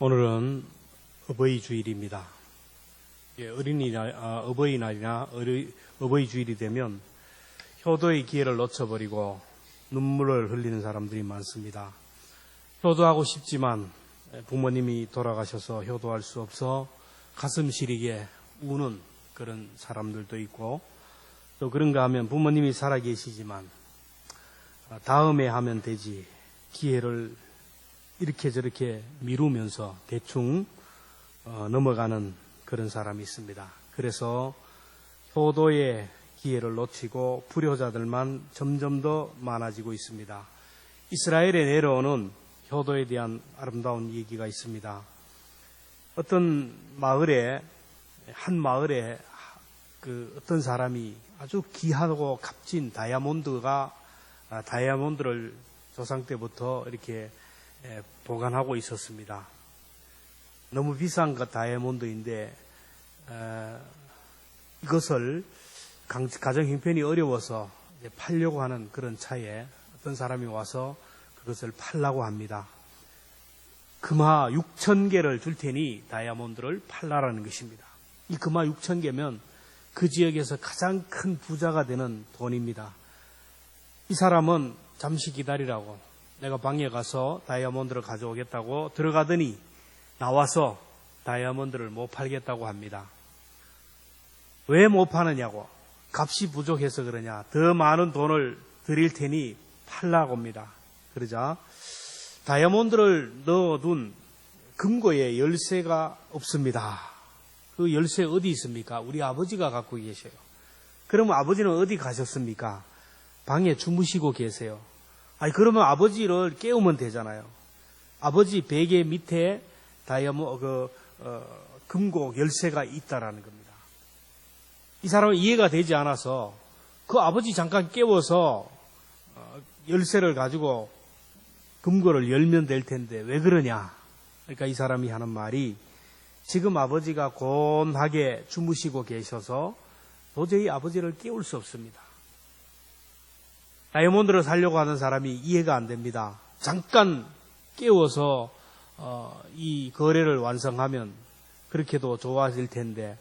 오늘은 어버이 주일입니다. 어버이날이나 어버이 주일이 되면 효도의 기회를 놓쳐버리고 눈물을 흘리는 사람들이 많습니다. 효도하고 싶지만 부모님이 돌아가셔서 효도할 수 없어 가슴 시리게 우는 그런 사람들도 있고, 또 그런가 하면 부모님이 살아계시지만 다음에 하면 되지 기회를 이렇게 저렇게 미루면서 대충 넘어가는 그런 사람이 있습니다. 그래서 효도의 기회를 놓치고 불효자들만 점점 더 많아지고 있습니다. 이스라엘에 내려오는 효도에 대한 아름다운 얘기가 있습니다. 어떤 마을에 어떤 사람이 아주 귀하고 값진 다이아몬드를 조상 때부터 이렇게 보관하고 있었습니다. 너무 비싼 다이아몬드인데 이것을 가정 형편이 어려워서 팔려고 하는 그런 차에 어떤 사람이 와서 그것을 팔라고 합니다. 금화 6,000개를 줄 테니 다이아몬드를 팔라라는 것입니다. 이 금화 6,000개면 그 지역에서 가장 큰 부자가 되는 돈입니다. 이 사람은 잠시 기다리라고, 내가 방에 가서 다이아몬드를 가져오겠다고 들어가더니 나와서 다이아몬드를 못 팔겠다고 합니다. 왜 못 파느냐고, 값이 부족해서 그러냐, 더 많은 돈을 드릴 테니 팔라고 합니다. 그러자 다이아몬드를 넣어둔 금고에 열쇠가 없습니다. 그 열쇠 어디 있습니까? 우리 아버지가 갖고 계셔요. 그러면 아버지는 어디 가셨습니까? 방에 주무시고 계세요. 그러면 아버지를 깨우면 되잖아요. 아버지 베개 밑에 금고 열쇠가 있다라는 겁니다. 이 사람은 이해가 되지 않아서 그 아버지 잠깐 깨워서 열쇠를 가지고 금고를 열면 될 텐데 왜 그러냐? 그러니까 이 사람이 하는 말이, 지금 아버지가 곤하게 주무시고 계셔서 도저히 아버지를 깨울 수 없습니다. 다이아몬드를 사려고 하는 사람이 이해가 안 됩니다. 잠깐 깨워서 이 거래를 완성하면 그렇게도 좋아질 텐데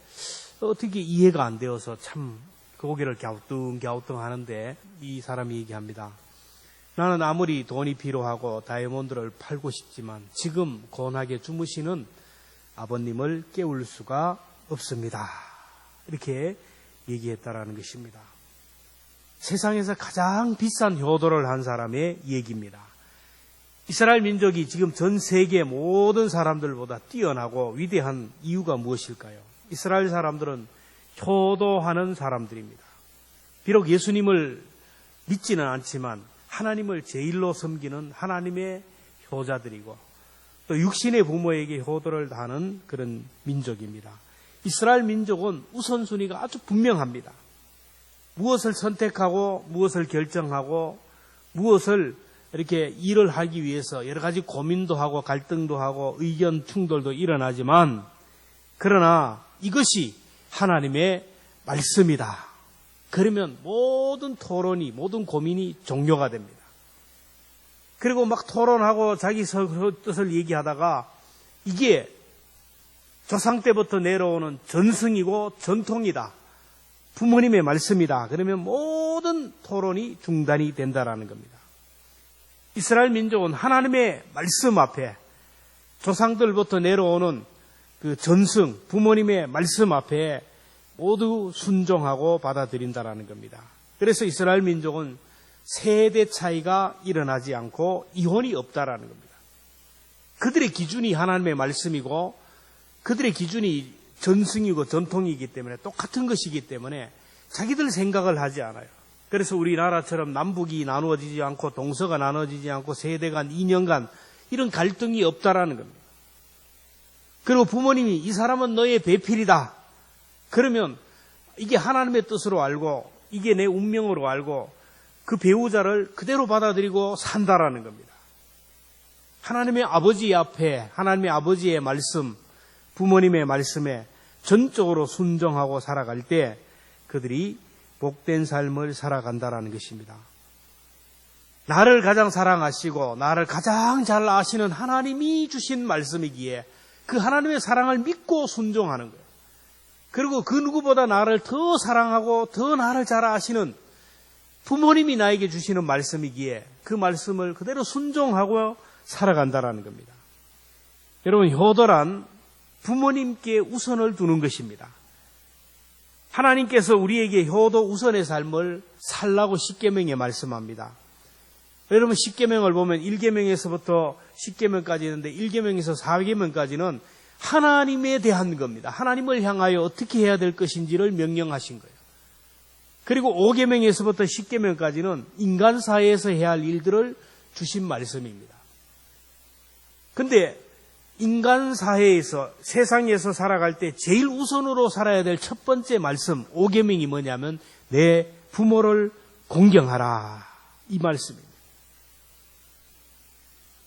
어떻게 이해가 안 되어서 참 고개를 갸우뚱갸우뚱 하는데, 이 사람이 얘기합니다. 나는 아무리 돈이 필요하고 다이아몬드를 팔고 싶지만 지금 곤하게 주무시는 아버님을 깨울 수가 없습니다. 이렇게 얘기했다라는 것입니다. 세상에서 가장 비싼 효도를 한 사람의 얘기입니다. 이스라엘 민족이 지금 전 세계 모든 사람들보다 뛰어나고 위대한 이유가 무엇일까요? 이스라엘 사람들은 효도하는 사람들입니다. 비록 예수님을 믿지는 않지만 하나님을 제일로 섬기는 하나님의 효자들이고, 또 육신의 부모에게 효도를 다하는 그런 민족입니다. 이스라엘 민족은 우선순위가 아주 분명합니다. 무엇을 선택하고 무엇을 결정하고 무엇을 이렇게 일을 하기 위해서 여러 가지 고민도 하고 갈등도 하고 의견 충돌도 일어나지만, 그러나 이것이 하나님의 말씀이다. 그러면 모든 토론이, 모든 고민이 종료가 됩니다. 그리고 막 토론하고 자기 뜻을 얘기하다가 이게 조상 때부터 내려오는 전승이고 전통이다, 부모님의 말씀이다, 그러면 모든 토론이 중단이 된다라는 겁니다. 이스라엘 민족은 하나님의 말씀 앞에, 조상들부터 내려오는 그 전승, 부모님의 말씀 앞에 모두 순종하고 받아들인다라는 겁니다. 그래서 이스라엘 민족은 세대 차이가 일어나지 않고 이혼이 없다라는 겁니다. 그들의 기준이 하나님의 말씀이고 그들의 기준이 전승이고 전통이기 때문에, 똑같은 것이기 때문에 자기들 생각을 하지 않아요. 그래서 우리나라처럼 남북이 나누어지지 않고 동서가 나누어지지 않고 세대 간, 이년 간 이런 갈등이 없다라는 겁니다. 그리고 부모님이 이 사람은 너의 배필이다, 그러면 이게 하나님의 뜻으로 알고 이게 내 운명으로 알고 그 배우자를 그대로 받아들이고 산다라는 겁니다. 하나님의 아버지 앞에, 하나님의 아버지의 말씀, 부모님의 말씀에 전적으로 순종하고 살아갈 때 그들이 복된 삶을 살아간다라는 것입니다. 나를 가장 사랑하시고 나를 가장 잘 아시는 하나님이 주신 말씀이기에 그 하나님의 사랑을 믿고 순종하는 거예요. 그리고 그 누구보다 나를 더 사랑하고 더 나를 잘 아시는 부모님이 나에게 주시는 말씀이기에 그 말씀을 그대로 순종하고 살아간다라는 겁니다. 여러분, 효도란 부모님께 우선을 두는 것입니다. 하나님께서 우리에게 효도 우선의 삶을 살라고 십계명에 말씀합니다. 여러분, 십계명을 보면 1계명에서부터 10계명까지 있는데 1계명에서 4계명까지는 하나님에 대한 겁니다. 하나님을 향하여 어떻게 해야 될 것인지를 명령하신 거예요. 그리고 5계명에서부터 10계명까지는 인간 사회에서 해야 할 일들을 주신 말씀입니다. 근데 인간 사회에서, 세상에서 살아갈 때 제일 우선으로 살아야 될 첫 번째 말씀 5계명이 뭐냐면 내 부모를 공경하라, 이 말씀입니다.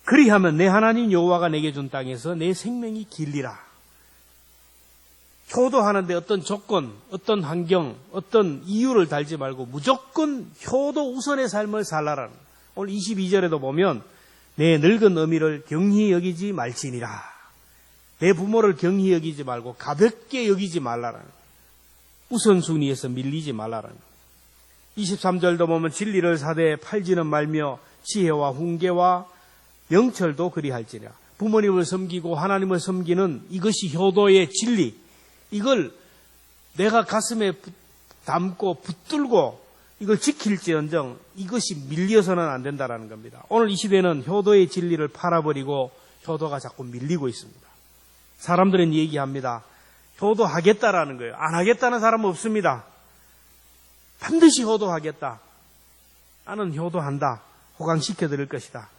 그리하면 내 하나님 여호와가 내게 준 땅에서 내 생명이 길리라. 효도하는데 어떤 조건, 어떤 환경, 어떤 이유를 달지 말고 무조건 효도 우선의 삶을 살라라는 거예요. 오늘 22절에도 보면 내 늙은 어미를 경히 여기지 말지니라. 내 부모를 경히 여기지 말고 가볍게 여기지 말라라는 거예요. 우선순위에서 밀리지 말라라는 거예요. 23절도 보면 진리를 사되 팔지는 말며 지혜와 훈계와 명철도 그리할지니라. 부모님을 섬기고 하나님을 섬기는 이것이 효도의 진리. 이걸 내가 가슴에 담고 붙들고 이걸 지킬지언정 이것이 밀려서는 안 된다라는 겁니다. 오늘 이 시대는 효도의 진리를 팔아버리고 효도가 자꾸 밀리고 있습니다. 사람들은 얘기합니다. 효도하겠다라는 거예요. 안 하겠다는 사람은 없습니다. 반드시 효도하겠다. 나는 효도한다. 호강시켜 드릴 것이다.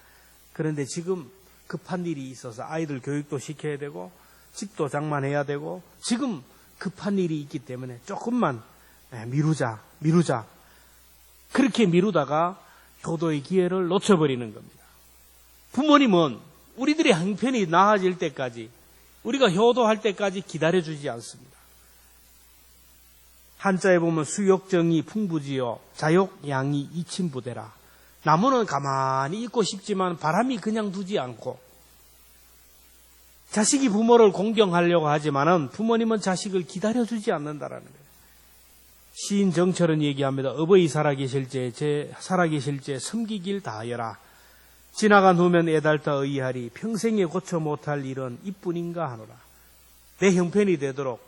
그런데 지금 급한 일이 있어서 아이들 교육도 시켜야 되고 집도 장만해야 되고 지금 급한 일이 있기 때문에 조금만 미루자. 그렇게 미루다가 효도의 기회를 놓쳐버리는 겁니다. 부모님은 우리들의 형편이 나아질 때까지, 우리가 효도할 때까지 기다려주지 않습니다. 한자에 보면 수욕정이 풍부지요 자욕양이 이침부대라. 나무는 가만히 있고 싶지만 바람이 그냥 두지 않고, 자식이 부모를 공경하려고 하지만은 부모님은 자식을 기다려주지 않는다라는 거예요. 시인 정철은 얘기합니다. 어버이 살아계실 때 섬기길 다하여라. 지나간 후면 애달다 의하리. 평생에 고쳐 못할 일은 이뿐인가 하노라. 내 형편이 되도록,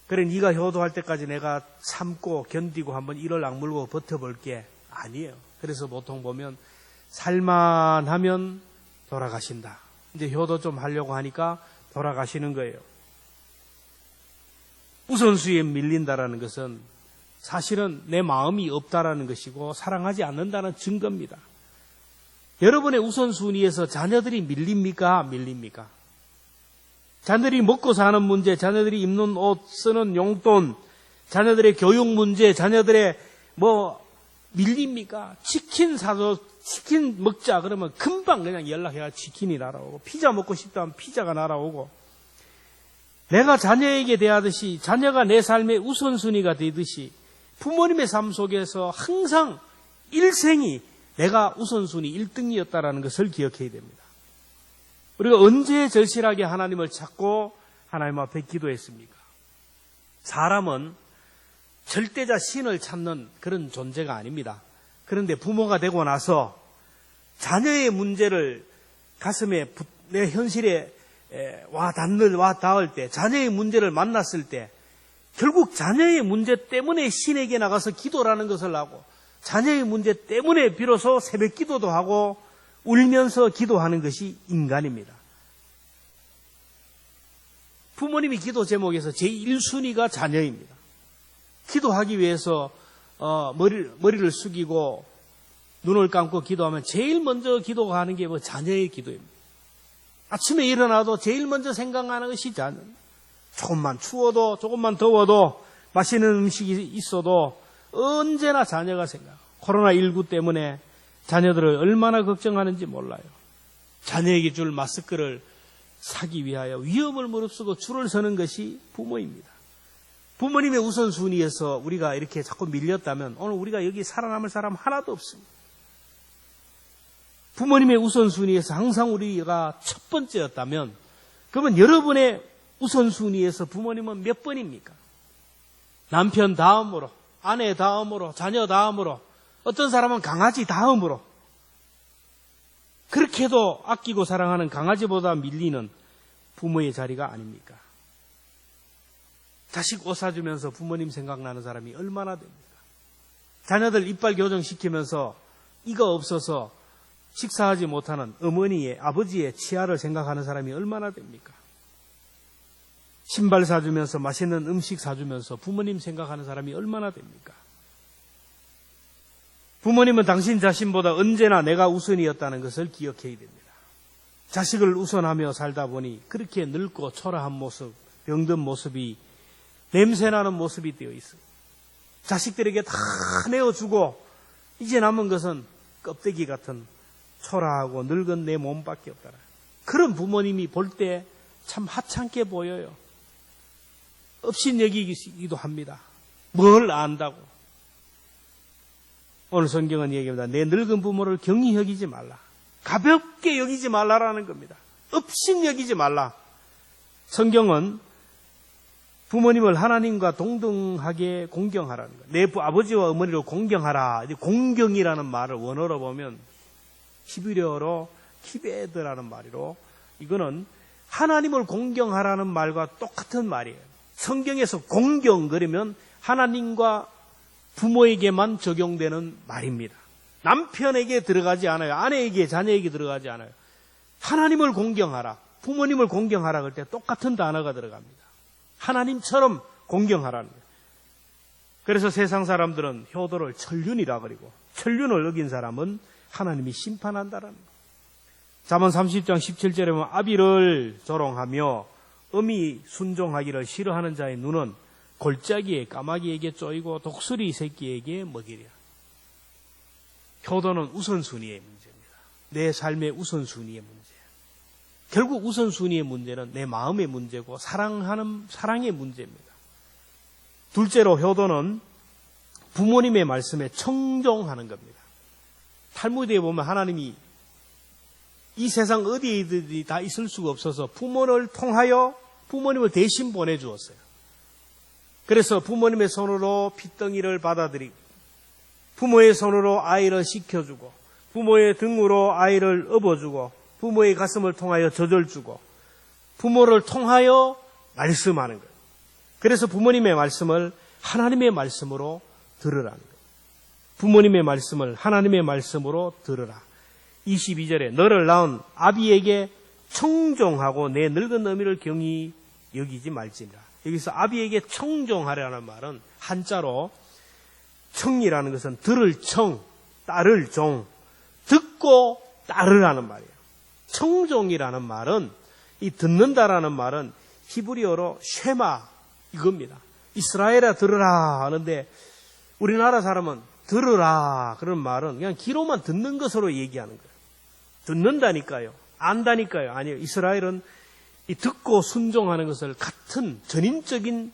그래 네가 효도할 때까지 내가 참고 견디고 한번 이를 악물고 버텨볼게. 아니에요. 그래서 보통 보면 살만하면 돌아가신다. 이제 효도 좀 하려고 하니까 돌아가시는 거예요. 우선순위에 밀린다라는 것은 사실은 내 마음이 없다라는 것이고 사랑하지 않는다는 증거입니다. 여러분의 우선순위에서 자녀들이 밀립니까? 안 밀립니까? 자녀들이 먹고 사는 문제, 자녀들이 입는 옷, 쓰는 용돈, 자녀들의 교육 문제, 자녀들의 밀립니까? 치킨 먹자 그러면 금방 그냥 연락해가 치킨이 날아오고, 피자 먹고 싶다면 피자가 날아오고, 내가 자녀에게 대하듯이 자녀가 내 삶의 우선순위가 되듯이 부모님의 삶 속에서 항상 일생이 내가 우선순위 1등이었다라는 것을 기억해야 됩니다. 우리가 언제 절실하게 하나님을 찾고 하나님 앞에 기도했습니까? 사람은 절대자 신을 찾는 그런 존재가 아닙니다. 그런데 부모가 되고 나서 자녀의 문제를 가슴에 내 현실에 와 닿을 때, 자녀의 문제를 만났을 때 결국 자녀의 문제 때문에 신에게 나가서 기도라는 것을 하고, 자녀의 문제 때문에 비로소 새벽 기도도 하고 울면서 기도하는 것이 인간입니다. 부모님이 기도 제목에서 제1순위가 자녀입니다. 기도하기 위해서 머리를 숙이고 눈을 감고 기도하면 제일 먼저 기도가 하는 게 자녀의 기도입니다. 아침에 일어나도 제일 먼저 생각하는 것이 자녀. 조금만 추워도 조금만 더워도 맛있는 음식이 있어도 언제나 자녀가 생각하고, 코로나19 때문에 자녀들을 얼마나 걱정하는지 몰라요. 자녀에게 줄 마스크를 사기 위하여 위험을 무릅쓰고 줄을 서는 것이 부모입니다. 부모님의 우선순위에서 우리가 이렇게 자꾸 밀렸다면 오늘 우리가 여기 살아남을 사람 하나도 없습니다. 부모님의 우선순위에서 항상 우리가 첫 번째였다면, 그러면 여러분의 우선순위에서 부모님은 몇 번입니까? 남편 다음으로, 아내 다음으로, 자녀 다음으로, 어떤 사람은 강아지 다음으로. 그렇게도 아끼고 사랑하는 강아지보다 밀리는 부모의 자리가 아닙니까? 자식 옷 사주면서 부모님 생각나는 사람이 얼마나 됩니까? 자녀들 이빨 교정시키면서 이거 없어서 식사하지 못하는 어머니의, 아버지의 치아를 생각하는 사람이 얼마나 됩니까? 신발 사주면서 맛있는 음식 사주면서 부모님 생각하는 사람이 얼마나 됩니까? 부모님은 당신 자신보다 언제나 내가 우선이었다는 것을 기억해야 됩니다. 자식을 우선하며 살다 보니 그렇게 늙고 초라한 모습, 병든 모습이, 냄새나는 모습이 되어 있어요. 자식들에게 다 내어주고 이제 남은 것은 껍데기 같은 초라하고 늙은 내 몸밖에 없다. 그런 부모님이 볼 때 참 하찮게 보여요. 업신여기기도 합니다. 뭘 안다고. 오늘 성경은 얘기합니다. 내 늙은 부모를 경히 여기지 말라. 가볍게 여기지 말라라는 겁니다. 업신여기지 말라. 성경은 부모님을 하나님과 동등하게 공경하라는 거예요. 내 아버지와 어머니를 공경하라. 공경이라는 말을 원어로 보면 히브리어로 키베드라는 말이로, 이거는 하나님을 공경하라는 말과 똑같은 말이에요. 성경에서 공경 그러면 하나님과 부모에게만 적용되는 말입니다. 남편에게 들어가지 않아요. 아내에게, 자녀에게 들어가지 않아요. 하나님을 공경하라, 부모님을 공경하라 그럴 때 똑같은 단어가 들어갑니다. 하나님처럼 공경하라는 거예요. 그래서 세상 사람들은 효도를 천륜이라 그러고, 천륜을 어긴 사람은 하나님이 심판한다라는 거예요. 잠언 30장 17절에 보면 아비를 조롱하며 음이 순종하기를 싫어하는 자의 눈은 골짜기에 까마귀에게 쪼이고 독수리 새끼에게 먹이랴. 효도는 우선순위의 문제입니다. 내 삶의 우선순위의 문제. 결국 우선순위의 문제는 내 마음의 문제고 사랑의 문제입니다. 둘째로 효도는 부모님의 말씀에 청종하는 겁니다. 탈무드에 보면 하나님이 이 세상 어디에든지 다 있을 수가 없어서 부모를 통하여 부모님을 대신 보내주었어요. 그래서 부모님의 손으로 핏덩이를 받아들이고, 부모의 손으로 아이를 씻겨주고, 부모의 등으로 아이를 업어주고, 부모의 가슴을 통하여 젖을 주고, 부모를 통하여 말씀하는 거예요. 그래서 부모님의 말씀을 하나님의 말씀으로 들으라는 거예요. 부모님의 말씀을 하나님의 말씀으로 들으라. 22절에 너를 낳은 아비에게 청종하고 내 늙은 어미를 경히 여기지 말지니라. 여기서 아비에게 청종하라는 말은 한자로 청이라는 것은 들을 청, 따를 종, 듣고 따르라는 말이에요. 청종이라는 말은, 이 듣는다라는 말은 히브리어로 쉐마 이겁니다. 이스라엘아 들으라 하는데 우리나라 사람은 들으라 그런 말은 그냥 귀로만 듣는 것으로 얘기하는 거예요. 듣는다니까요. 안다니까요. 아니에요. 이스라엘은 이 듣고 순종하는 것을 같은 전인적인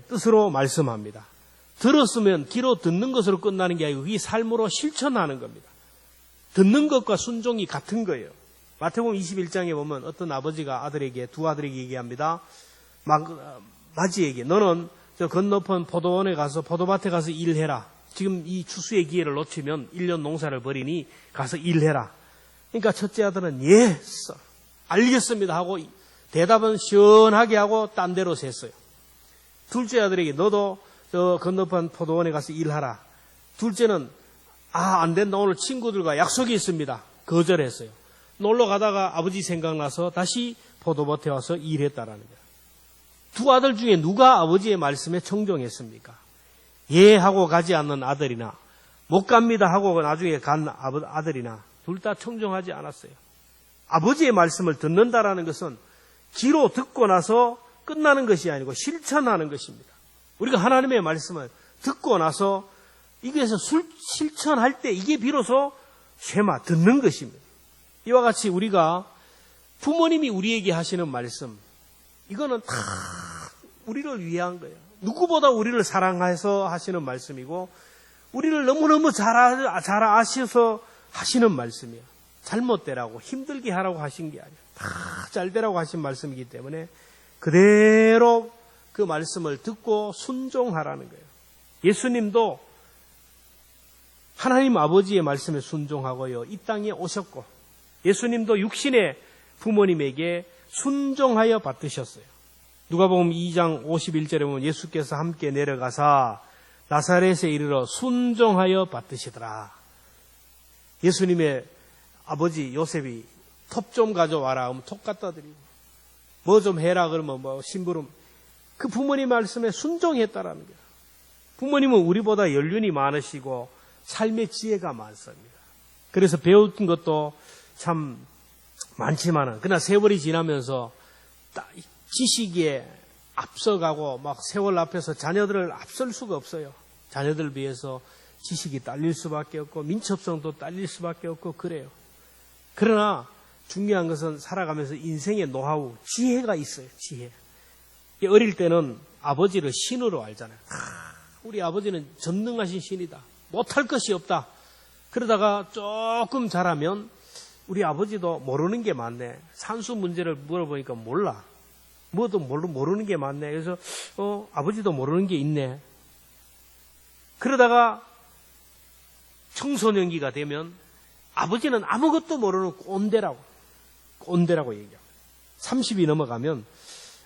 뜻으로 말씀합니다. 들었으면 귀로 듣는 것으로 끝나는 게 아니고 이 삶으로 실천하는 겁니다. 듣는 것과 순종이 같은 거예요. 마태복음 21장에 보면 어떤 아버지가 아들에게, 두 아들에게 얘기합니다. 마지에게 너는 저 건너편 포도원에 가서 포도밭에 가서 일해라. 지금 이 추수의 기회를 놓치면 1년 농사를 벌이니 가서 일해라. 그러니까 첫째 아들은 예, 알겠습니다 하고 대답은 시원하게 하고 딴 데로 샜어요. 둘째 아들에게 너도 저 건너편 포도원에 가서 일하라. 둘째는 안 된다. 오늘 친구들과 약속이 있습니다. 거절했어요. 놀러 가다가 아버지 생각나서 다시 포도밭에 와서 일했다라는 거예요. 두 아들 중에 누가 아버지의 말씀에 청종했습니까? 예 하고 가지 않는 아들이나 못 갑니다 하고 나중에 간 아들이나 둘 다 청종하지 않았어요. 아버지의 말씀을 듣는다라는 것은 귀로 듣고 나서 끝나는 것이 아니고 실천하는 것입니다. 우리가 하나님의 말씀을 듣고 나서 이게서 실천할 때 이게 비로소 쉐마, 듣는 것입니다. 이와 같이 우리가 부모님이 우리에게 하시는 말씀, 이거는 다 우리를 위한 거예요. 누구보다 우리를 사랑해서 하시는 말씀이고 우리를 너무너무 잘 아셔서 하시는 말씀이에요. 잘못되라고 힘들게 하라고 하신 게 아니에요. 다 잘되라고 하신 말씀이기 때문에 그대로 그 말씀을 듣고 순종하라는 거예요. 예수님도 하나님 아버지의 말씀에 순종하고요. 이 땅에 오셨고 예수님도 육신의 부모님에게 순종하여 받으셨어요. 누가복음 2장 51절에 보면 예수께서 함께 내려가사 나사렛에 이르러 순종하여 받으시더라. 예수님의 아버지 요셉이 톱 좀 가져와라 하면 톱 갖다 드리고 뭐 좀 해라 그러면 뭐 심부름. 그 부모님 말씀에 순종했다라는 거예요. 부모님은 우리보다 연륜이 많으시고 삶의 지혜가 많습니다. 그래서 배운 것도 참 많지만은 그러나 세월이 지나면서 지식에 앞서가고 막 세월 앞에서 자녀들을 앞설 수가 없어요. 자녀들을 위해서 지식이 딸릴 수밖에 없고 민첩성도 딸릴 수밖에 없고 그래요. 그러나 중요한 것은 살아가면서 인생의 노하우, 지혜가 있어요. 지혜. 어릴 때는 아버지를 신으로 알잖아요. 우리 아버지는 전능하신 신이다. 못할 것이 없다. 그러다가 조금 자라면 우리 아버지도 모르는 게 많네. 산수 문제를 물어보니까 몰라. 뭐도 모르는 게 많네. 그래서 아버지도 모르는 게 있네. 그러다가 청소년기가 되면 아버지는 아무것도 모르는 꼰대라고 얘기합니다. 30이 넘어가면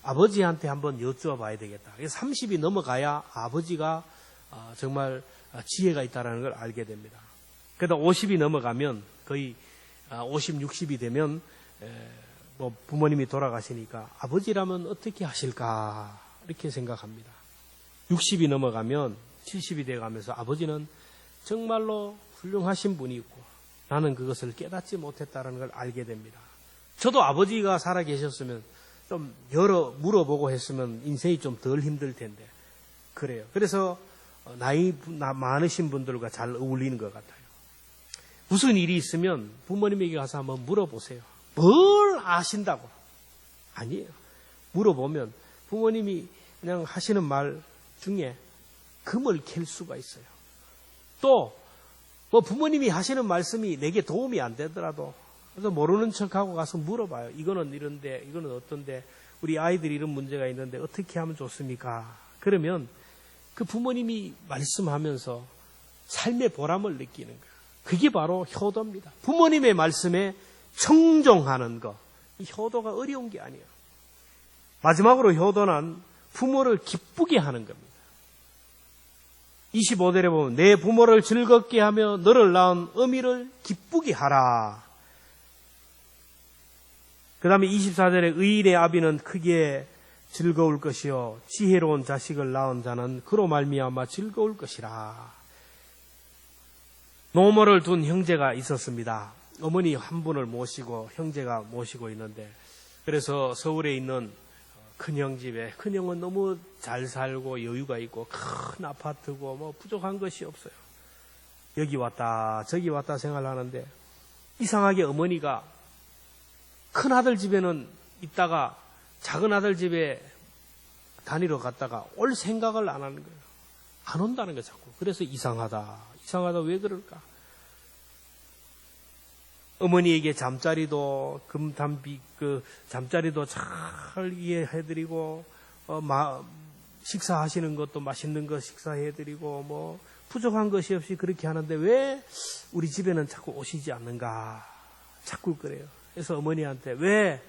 아버지한테 한번 여쭈어봐야 되겠다. 그래서 30이 넘어가야 아버지가 정말 지혜가 있다는 걸 알게 됩니다. 그러다 50이 넘어가면 거의 50, 60이 되면 뭐 부모님이 돌아가시니까 아버지라면 어떻게 하실까 이렇게 생각합니다. 60이 넘어가면 70이 돼가면서 아버지는 정말로 훌륭하신 분이 있고 나는 그것을 깨닫지 못했다는 걸 알게 됩니다. 저도 아버지가 살아 계셨으면 좀 여러 물어보고 했으면 인생이 좀 덜 힘들 텐데 그래요. 그래서 나이 많으신 분들과 잘 어울리는 것 같아요. 무슨 일이 있으면 부모님에게 가서 한번 물어보세요. 뭘 아신다고? 아니에요. 물어보면 부모님이 그냥 하시는 말 중에 금을 캘 수가 있어요. 또 뭐 부모님이 하시는 말씀이 내게 도움이 안 되더라도 그래서 모르는 척하고 가서 물어봐요. 이거는 이런데 이거는 어떤데 우리 아이들이 이런 문제가 있는데 어떻게 하면 좋습니까? 그러면 그 부모님이 말씀하면서 삶의 보람을 느끼는 거예요. 그게 바로 효도입니다. 부모님의 말씀에 청종하는 것. 이 효도가 어려운 게 아니에요. 마지막으로 효도는 부모를 기쁘게 하는 겁니다. 25절에 보면 내 부모를 즐겁게 하며 너를 낳은 어미를 기쁘게 하라. 그 다음에 24절에 의인의 아비는 크게 즐거울 것이요 지혜로운 자식을 낳은 자는 그로 말미암아 즐거울 것이라. 노모를 둔 형제가 있었습니다. 어머니 한 분을 모시고 형제가 모시고 있는데 그래서 서울에 있는 큰형 집에 큰형은 너무 잘 살고 여유가 있고 큰 아파트고 뭐 부족한 것이 없어요. 여기 왔다 저기 왔다 생활을 하는데 이상하게 어머니가 큰아들 집에는 있다가 작은아들 집에 다니러 갔다가 올 생각을 안 하는 거예요. 안 온다는 거예요, 자꾸. 그래서 이상하다 왜 그럴까? 어머니에게 잠자리도 금단비 잠자리도 잘 이해해드리고 식사하시는 것도 맛있는 거 식사해드리고 뭐 부족한 것이 없이 그렇게 하는데 왜 우리 집에는 자꾸 오시지 않는가? 자꾸 그래요. 그래서 어머니한테 왜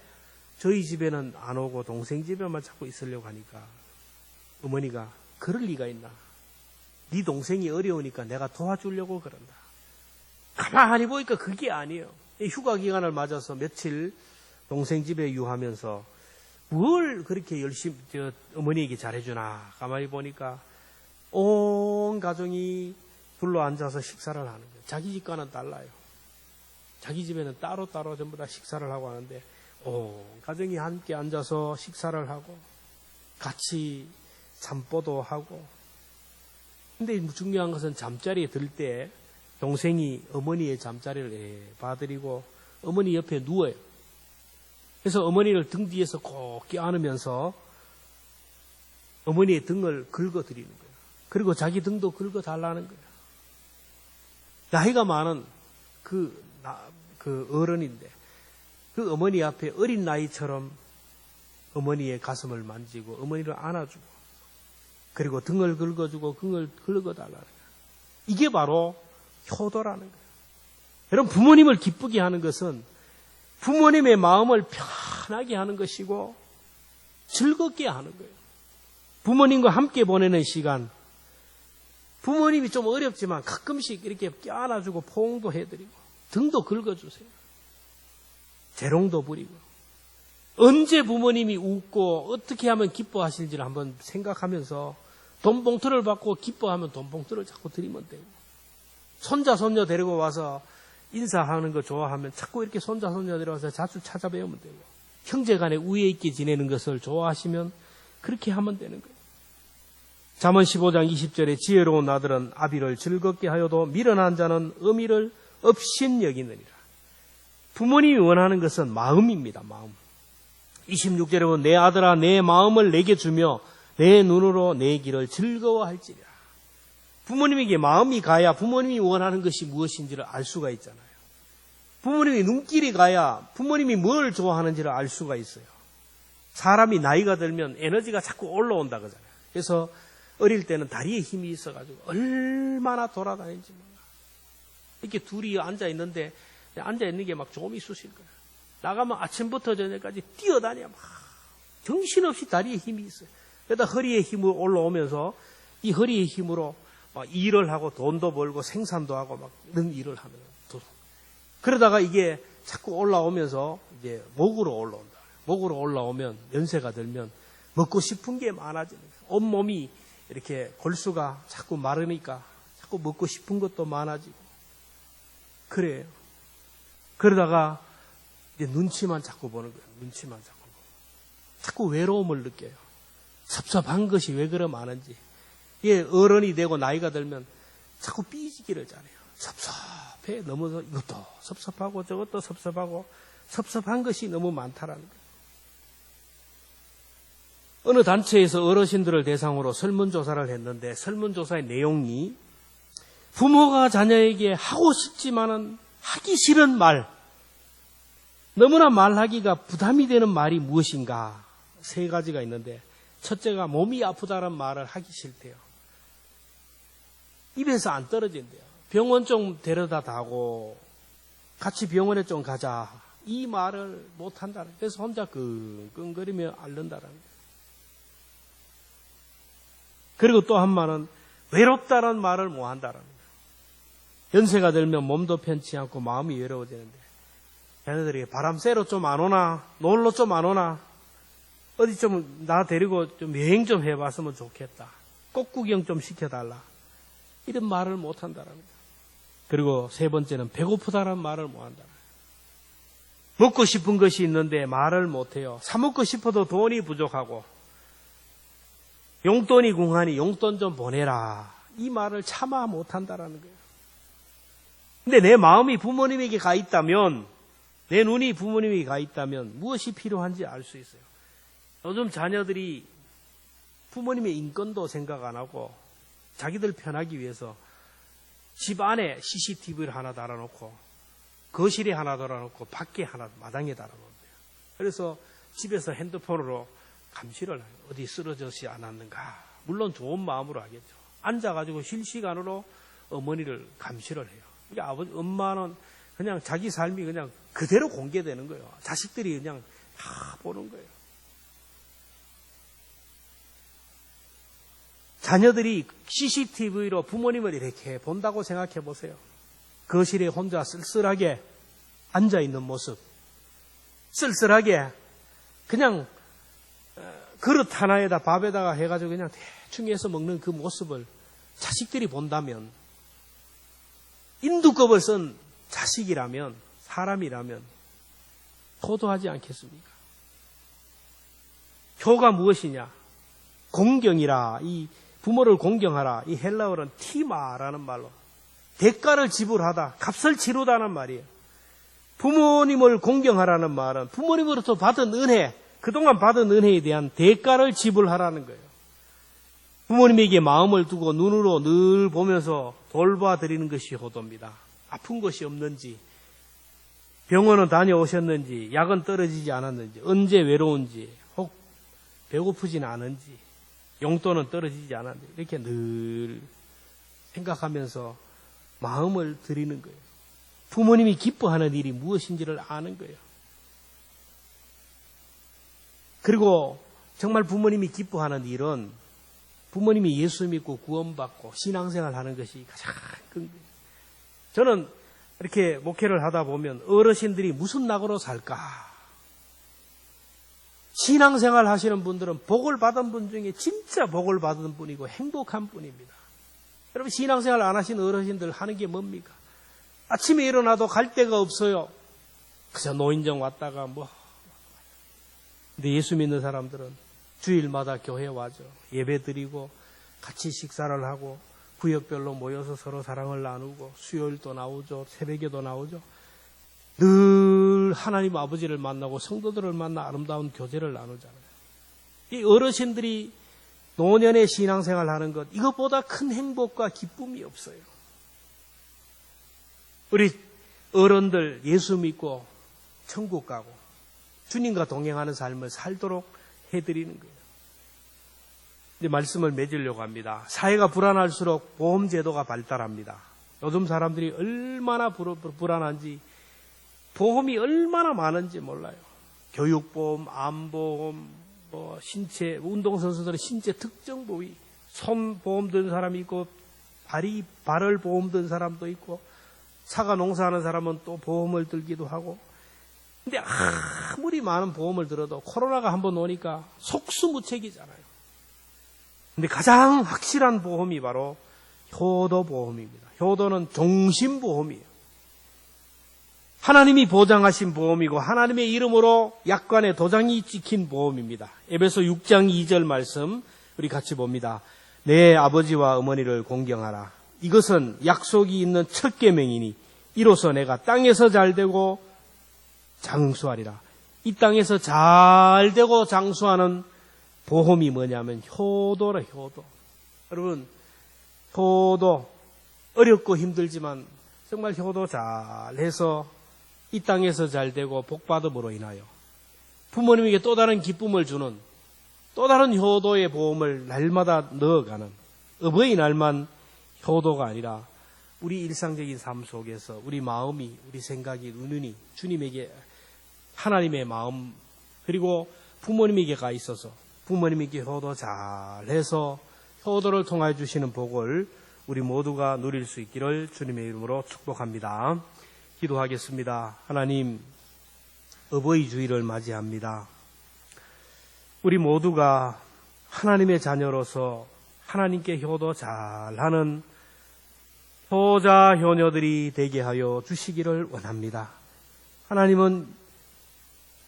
저희 집에는 안 오고 동생 집에만 자꾸 있으려고 하니까 어머니가 그럴 리가 있나? 네 동생이 어려우니까 내가 도와주려고 그런다. 가만히 보니까 그게 아니에요. 휴가 기간을 맞아서 며칠 동생 집에 유하면서 뭘 그렇게 열심히 어머니에게 잘해주나 가만히 보니까 온 가정이 둘러앉아서 식사를 하는 거예요. 자기 집과는 달라요. 자기 집에는 따로따로 전부 다 식사를 하고 하는데 온 가정이 함께 앉아서 식사를 하고 같이 잠보도 하고 근데 중요한 것은 잠자리에 들 때 동생이 어머니의 잠자리를 봐드리고 어머니 옆에 누워요. 그래서 어머니를 등 뒤에서 꼭 껴안으면서 어머니의 등을 긁어드리는 거예요. 그리고 자기 등도 긁어달라는 거예요. 나이가 많은 그 그 어른인데 그 어머니 앞에 어린 나이처럼 어머니의 가슴을 만지고 어머니를 안아주고 그리고 등을 긁어주고 등을 긁어달라는 거예요. 이게 바로 효도라는 거예요. 여러분, 부모님을 기쁘게 하는 것은 부모님의 마음을 편하게 하는 것이고 즐겁게 하는 거예요. 부모님과 함께 보내는 시간, 부모님이 좀 어렵지만 가끔씩 이렇게 껴안아주고 포옹도 해드리고 등도 긁어주세요. 재롱도 부리고 언제 부모님이 웃고 어떻게 하면 기뻐하실지를 한번 생각하면서 돈 봉투를 받고 기뻐하면 돈 봉투를 자꾸 드리면 되고 손자 손녀 데리고 와서 인사하는 거 좋아하면 자꾸 이렇게 손자 손녀 데려와서 자주 찾아뵈면 되고 형제간에 우애 있게 지내는 것을 좋아하시면 그렇게 하면 되는 거예요. 잠언 15장 20절에 지혜로운 아들은 아비를 즐겁게 하여도 미련한 자는 의미를 업신여기느니라. 부모님이 원하는 것은 마음입니다. 마음. 26절에 보면 내 아들아 내 마음을 내게 주며 내 눈으로 내 길을 즐거워할지니라. 부모님에게 마음이 가야 부모님이 원하는 것이 무엇인지를 알 수가 있잖아요. 부모님이 눈길이 가야 부모님이 뭘 좋아하는지를 알 수가 있어요. 사람이 나이가 들면 에너지가 자꾸 올라온다 그러잖아요. 그래서 어릴 때는 다리에 힘이 있어가지고 얼마나 돌아다니는지 몰라. 이렇게 둘이 앉아있는데 앉아있는 게 막 좀 있으실 거예요. 나가면 아침부터 저녁까지 뛰어다녀 막 정신없이 다리에 힘이 있어요. 그러다 허리에 힘이 올라오면서 이 허리의 힘으로 막 일을 하고 돈도 벌고 생산도 하고 막 이런 일을 하면 그러다가 이게 자꾸 올라오면서 이제 목으로 올라온다. 목으로 올라오면 연세가 들면 먹고 싶은 게 많아지는 거예요. 온몸이 이렇게 골수가 자꾸 마르니까 자꾸 먹고 싶은 것도 많아지고 그래요. 그러다가 이제 눈치만 자꾸 보는 거예요. 눈치만 자꾸 보고. 자꾸 외로움을 느껴요. 섭섭한 것이 왜 그러 많은지. 예, 어른이 되고 나이가 들면 자꾸 삐지기를 잘해요. 섭섭해. 넘어서 이것도 섭섭하고 저것도 섭섭하고 섭섭한 것이 너무 많다라는 거예요. 어느 단체에서 어르신들을 대상으로 설문조사를 했는데 설문조사의 내용이 부모가 자녀에게 하고 싶지만은 하기 싫은 말, 너무나 말하기가 부담이 되는 말이 무엇인가 3가지가 있는데 첫째가 몸이 아프다는 말을 하기 싫대요. 입에서 안 떨어진대요. 병원 좀 데려다 다고 같이 병원에 좀 가자. 이 말을 못한다는 거예요. 그래서 혼자 끙끙거리며 앓는다는 거예요. 그리고 또 한 말은 외롭다는 말을 못 한다는 거예요. 연세가 들면 몸도 편치 않고 마음이 외로워지는데 자녀들이 바람 쐬러 좀 안 오나? 놀러 좀 안 오나? 어디 좀 나 데리고 좀 여행 좀 해봤으면 좋겠다. 꽃 구경 좀 시켜달라. 이런 말을 못 한다는 거예요. 그리고 3번째는 배고프다는 말을 못 한다는 거예요. 먹고 싶은 것이 있는데 말을 못 해요. 사 먹고 싶어도 돈이 부족하고 용돈이 궁하니 용돈 좀 보내라. 이 말을 차마 못 한다는 거예요. 근데 내 마음이 부모님에게 가 있다면, 내 눈이 부모님에게 가 있다면 무엇이 필요한지 알 수 있어요. 요즘 자녀들이 부모님의 인권도 생각 안 하고 자기들 편하기 위해서 집 안에 CCTV를 하나 달아놓고 거실에 하나 달아놓고 밖에 하나 마당에 달아놓는데요. 그래서 집에서 핸드폰으로 감시를 해요. 어디 쓰러졌지 않았는가. 물론 좋은 마음으로 하겠죠. 앉아가지고 실시간으로 어머니를 감시를 해요. 그러니까 아버지, 엄마는 그냥 자기 삶이 그냥 그대로 공개되는 거예요. 자식들이 그냥 다 보는 거예요. 자녀들이 CCTV로 부모님을 이렇게 본다고 생각해 보세요. 거실에 혼자 쓸쓸하게 앉아있는 모습, 쓸쓸하게 그냥 그릇 하나에다 밥에다가 해가지고 그냥 대충 해서 먹는 그 모습을 자식들이 본다면, 인두껍을 쓴 자식이라면, 사람이라면 도도하지 않겠습니까? 효가 무엇이냐? 공경이라. 이 부모를 공경하라. 이 헬라어는 티마라는 말로 대가를 지불하다, 값을 치르다는 말이에요. 부모님을 공경하라는 말은 부모님으로부터 받은 은혜, 그동안 받은 은혜에 대한 대가를 지불하라는 거예요. 부모님에게 마음을 두고 눈으로 늘 보면서 돌봐드리는 것이 효도입니다. 아픈 것이 없는지, 병원은 다녀오셨는지, 약은 떨어지지 않았는지, 언제 외로운지, 혹 배고프진 않은지, 용돈은 떨어지지 않았는지, 이렇게 늘 생각하면서 마음을 드리는 거예요. 부모님이 기뻐하는 일이 무엇인지를 아는 거예요. 그리고 정말 부모님이 기뻐하는 일은 부모님이 예수 믿고 구원받고 신앙생활 하는 것이 가장 큰 거예요. 저는 이렇게 목회를 하다 보면 어르신들이 무슨 낙으로 살까? 신앙생활 하시는 분들은 복을 받은 분 중에 진짜 복을 받은 분이고 행복한 분입니다. 여러분, 신앙생활 안 하신 어르신들 하는 게 뭡니까? 아침에 일어나도 갈 데가 없어요. 그저 노인정 왔다가 근데 예수 믿는 사람들은 주일마다 교회 와죠. 예배 드리고 같이 식사를 하고 구역별로 모여서 서로 사랑을 나누고 수요일도 나오죠. 새벽에도 나오죠. 늘 하나님 아버지를 만나고 성도들을 만나 아름다운 교제를 나누잖아요. 이 어르신들이 노년의 신앙생활 하는 것, 이것보다 큰 행복과 기쁨이 없어요. 우리 어른들 예수 믿고 천국 가고 주님과 동행하는 삶을 살도록 해드리는 거예요. 이제 말씀을 맺으려고 합니다. 사회가 불안할수록 보험제도가 발달합니다. 요즘 사람들이 얼마나 불안한지, 보험이 얼마나 많은지 몰라요. 교육보험, 암보험, 신체, 운동선수들은 신체 특정 부위, 손 보험 든 사람이 있고, 발을 보험 든 사람도 있고, 사과 농사하는 사람은 또 보험을 들기도 하고. 근데 아무리 많은 보험을 들어도 코로나가 한번 오니까 속수무책이잖아요. 근데 가장 확실한 보험이 바로 효도보험입니다. 효도는 종신보험이에요. 하나님이 보장하신 보험이고 하나님의 이름으로 약관에 도장이 찍힌 보험입니다. 에베소 6장 2절 말씀 우리 같이 봅니다. 내 아버지와 어머니를 공경하라. 이것은 약속이 있는 첫 계명이니 이로써 내가 땅에서 잘되고 장수하리라. 이 땅에서 잘되고 장수하는 보험이 뭐냐면 효도라, 효도. 여러분, 효도 어렵고 힘들지만 정말 효도 잘해서 이 땅에서 잘되고 복받음으로 인하여 부모님에게 또 다른 기쁨을 주는 또 다른 효도의 보험을 날마다 넣어가는 어버이날만 효도가 아니라 우리 일상적인 삶 속에서 우리 마음이, 우리 생각이, 눈이 주님에게 하나님의 마음 그리고 부모님에게 가 있어서 부모님에게 효도 잘해서 효도를 통하여 주시는 복을 우리 모두가 누릴 수 있기를 주님의 이름으로 축복합니다. 기도하겠습니다. 하나님, 어버이 주일을 맞이합니다. 우리 모두가 하나님의 자녀로서 하나님께 효도 잘하는 효자 효녀들이 되게 하여 주시기를 원합니다. 하나님은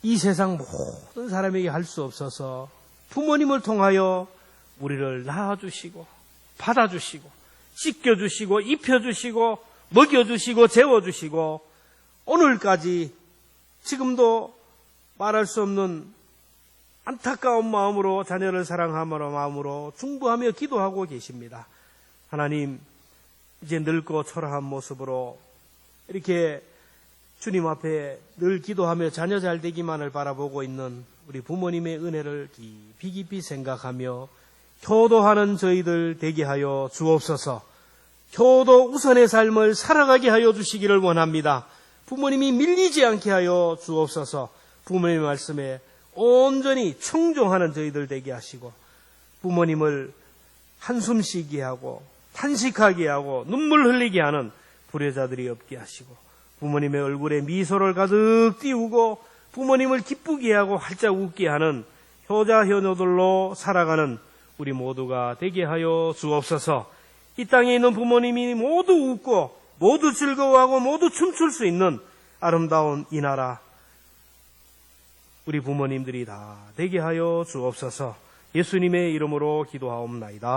이 세상 모든 사람에게 할 수 없어서 부모님을 통하여 우리를 낳아주시고 받아주시고 씻겨주시고 입혀주시고 먹여주시고 재워주시고 오늘까지 지금도 말할 수 없는 안타까운 마음으로 자녀를 사랑하며 마음으로 중보하며 기도하고 계십니다. 하나님, 이제 늙고 초라한 모습으로 이렇게 주님 앞에 늘 기도하며 자녀 잘 되기만을 바라보고 있는 우리 부모님의 은혜를 깊이 깊이 생각하며 효도하는 저희들 되게 하여 주옵소서. 효도 우선의 삶을 살아가게 하여 주시기를 원합니다. 부모님이 밀리지 않게 하여 주옵소서. 부모님의 말씀에 온전히 청종하는 저희들 되게 하시고 부모님을 한숨 쉬게 하고 탄식하게 하고 눈물 흘리게 하는 불효자들이 없게 하시고 부모님의 얼굴에 미소를 가득 띄우고 부모님을 기쁘게 하고 활짝 웃게 하는 효자 효녀들로 살아가는 우리 모두가 되게 하여 주옵소서. 이 땅에 있는 부모님이 모두 웃고 모두 즐거워하고 모두 춤출 수 있는 아름다운 이 나라 우리 부모님들이 다 되게 하여 주옵소서. 예수님의 이름으로 기도하옵나이다.